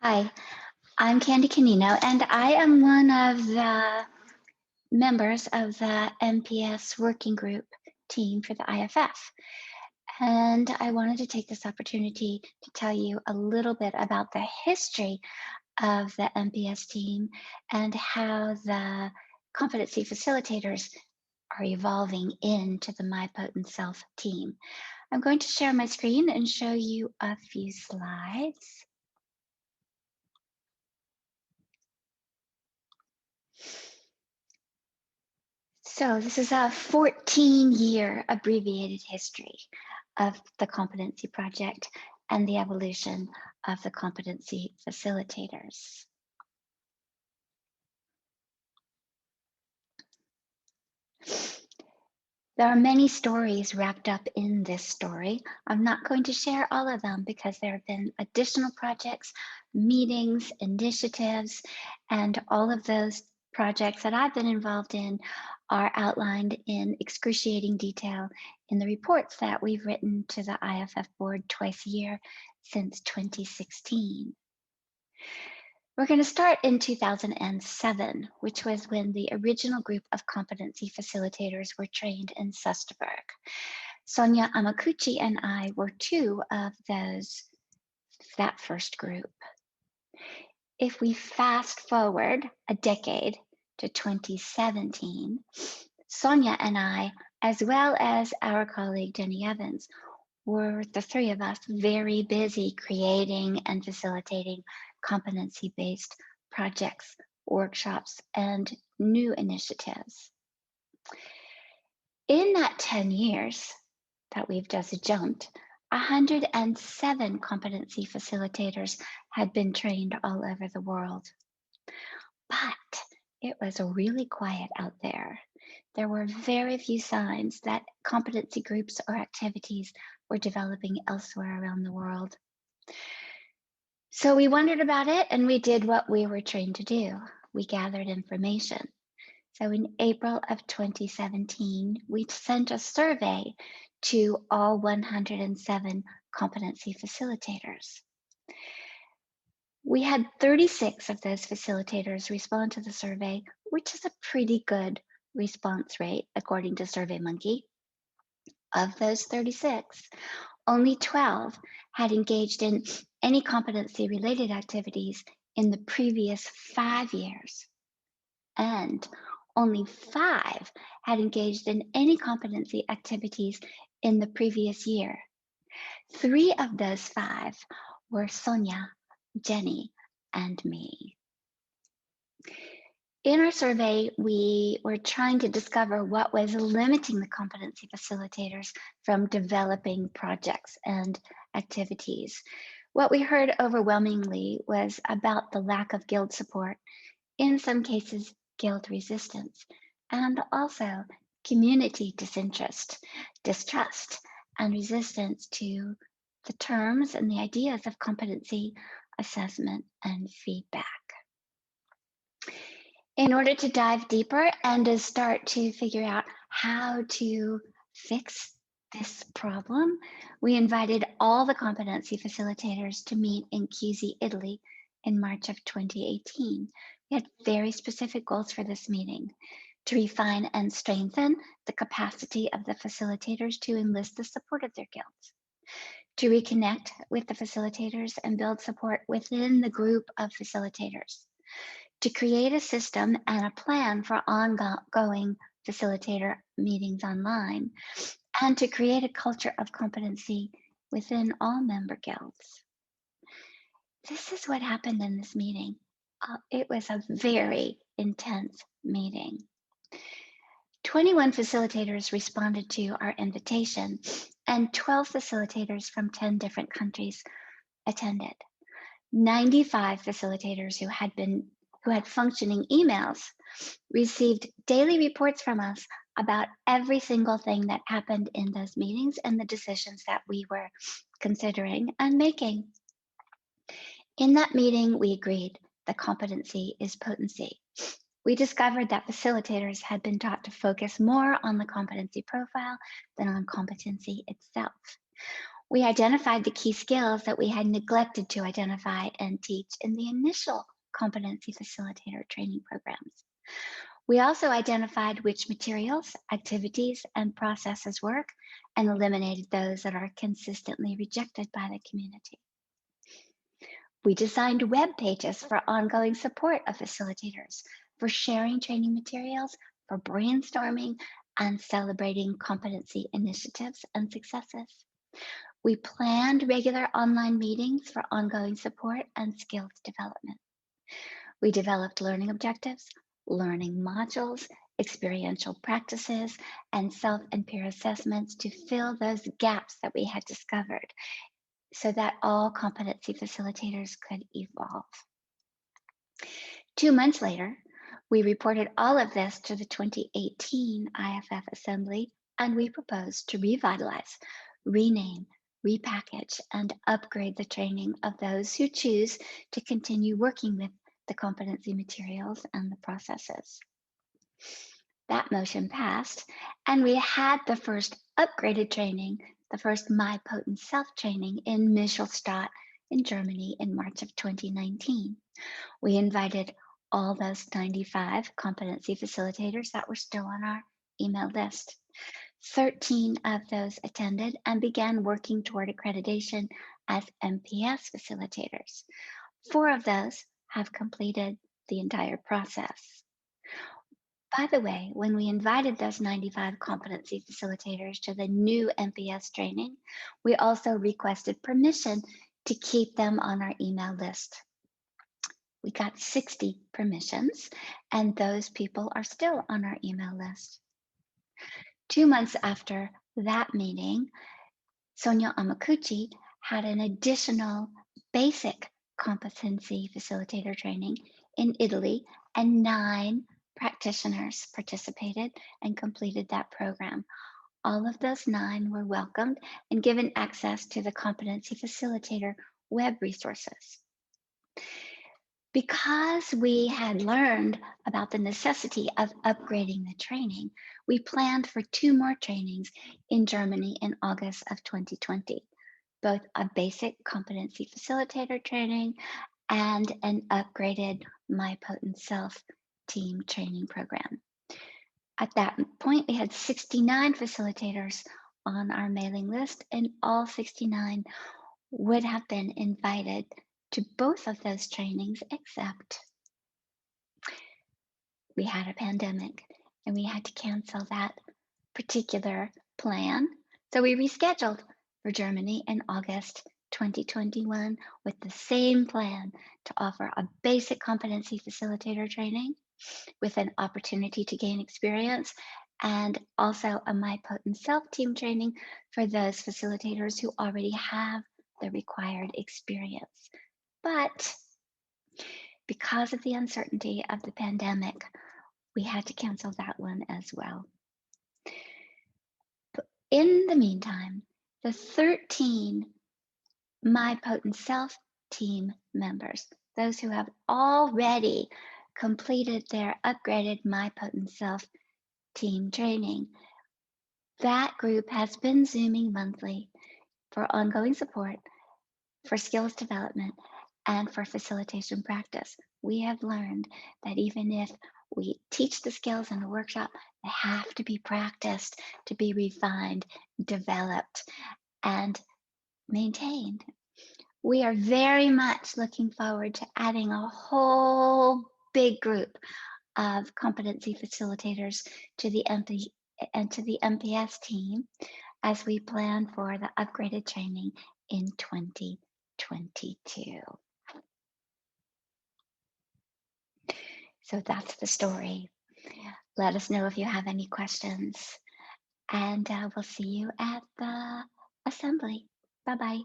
Hi, I'm Candy Canino, and I am one of the members of the MPS working group team for the IFF. And I wanted to take this opportunity to tell you a little bit about the history of the MPS team and how the competency facilitators are evolving into the My Potent Self team. I'm going to share my screen and show you a few slides. So this is a 14-year abbreviated history of the Competency Project and the evolution of the competency facilitators. There are many stories wrapped up in this story. I'm not going to share all of them because there have been additional projects, meetings, initiatives, and all of those projects that I've been involved in are outlined in excruciating detail in the reports that we've written to the IFF board twice a year since 2016. We're going to start in 2007, which was when the original group of competency facilitators were trained in Sesterberg. Sonia Amakuchi and I were two of that first group. If we fast forward a decade to 2017, Sonia and I, as well as our colleague Jenny Evans, were the three of us very busy creating and facilitating competency-based projects, workshops, and new initiatives. In that 10 years that we've just jumped, 107 competency facilitators had been trained all over the world. But it was really quiet out there. There were very few signs that competency groups or activities were developing elsewhere around the world. So we wondered about it and we did what we were trained to do. We gathered information. So in April of 2017, we sent a survey to all 107 competency facilitators. We had 36 of those facilitators respond to the survey, which is a pretty good response rate according to SurveyMonkey. Of those 36, only 12 had engaged in any competency-related activities in the previous 5 years, and only 5 had engaged in any competency activities in the previous year. 3 of those 5 were Sonia, Jenny, and me. In our survey, we were trying to discover what was limiting the competency facilitators from developing projects and activities. What we heard overwhelmingly was about the lack of guild support, in some cases, guild resistance, and also community disinterest, distrust, and resistance to the terms and the ideas of competency assessment and feedback. In order to dive deeper and to start to figure out how to fix this problem, we invited all the competency facilitators to meet in Chiesi, Italy in March of 2018. We had very specific goals for this meeting: to refine and strengthen the capacity of the facilitators to enlist the support of their guilds, to reconnect with the facilitators and build support within the group of facilitators, to create a system and a plan for ongoing facilitator meetings online, and to create a culture of competency within all member guilds. This is what happened in this meeting. It was a very intense meeting. 21 facilitators responded to our invitation, and 12 facilitators from 10 different countries attended. 95 facilitators who had functioning emails received daily reports from us about every single thing that happened in those meetings and the decisions that we were considering and making. In that meeting, we agreed that competency is potency. We discovered that facilitators had been taught to focus more on the competency profile than on competency itself. We identified the key skills that we had neglected to identify and teach in the initial competency facilitator training programs. We also identified which materials, activities, and processes work and eliminated those that are consistently rejected by the community. We designed web pages for ongoing support of facilitators, for sharing training materials, for brainstorming, and celebrating competency initiatives and successes. We planned regular online meetings for ongoing support and skills development. We developed learning objectives, learning modules, experiential practices, and self and peer assessments to fill those gaps that we had discovered so that all competency facilitators could evolve. 2 months later, we reported all of this to the 2018 IFF Assembly, and we proposed to revitalize, rename, repackage, and upgrade the training of those who choose to continue working with the competency materials and the processes. That motion passed, and we had the first upgraded training, the first My Potent Self training in Michelstadt in Germany in March of 2019. We invited all those 95 competency facilitators that were still on our email list. 13 of those attended and began working toward accreditation as MPS facilitators. 4 of those have completed the entire process. By the way, when we invited those 95 competency facilitators to the new MPS training, we also requested permission to keep them on our email list. We got 60 permissions, and those people are still on our email list. 2 months after that meeting, Sonia Amakuchi had an additional basic competency facilitator training in Italy, and 9 practitioners participated and completed that program. All of those 9 were welcomed and given access to the competency facilitator web resources. Because we had learned about the necessity of upgrading the training, we planned for 2 more trainings in Germany in August of 2020, both a basic competency facilitator training and an upgraded My Potent Self team training program. At that point, we had 69 facilitators on our mailing list, and all 69 would have been invited to both of those trainings, except we had a pandemic and we had to cancel that particular plan. So we rescheduled for Germany in August 2021 with the same plan to offer a basic competency facilitator training with an opportunity to gain experience, and also a My Potent Self team training for those facilitators who already have the required experience. But because of the uncertainty of the pandemic, we had to cancel that one as well. But in the meantime, the 13 My Potent Self team members, those who have already completed their upgraded My Potent Self team training, that group has been Zooming monthly for ongoing support, for skills development, and for facilitation practice. We have learned that even if we teach the skills in a workshop, they have to be practiced, to be refined, developed, and maintained. We are very much looking forward to adding a whole big group of competency facilitators to the MPS team as we plan for the upgraded training in 2022. So that's the story. Let us know if you have any questions, and we'll see you at the assembly. Bye-bye.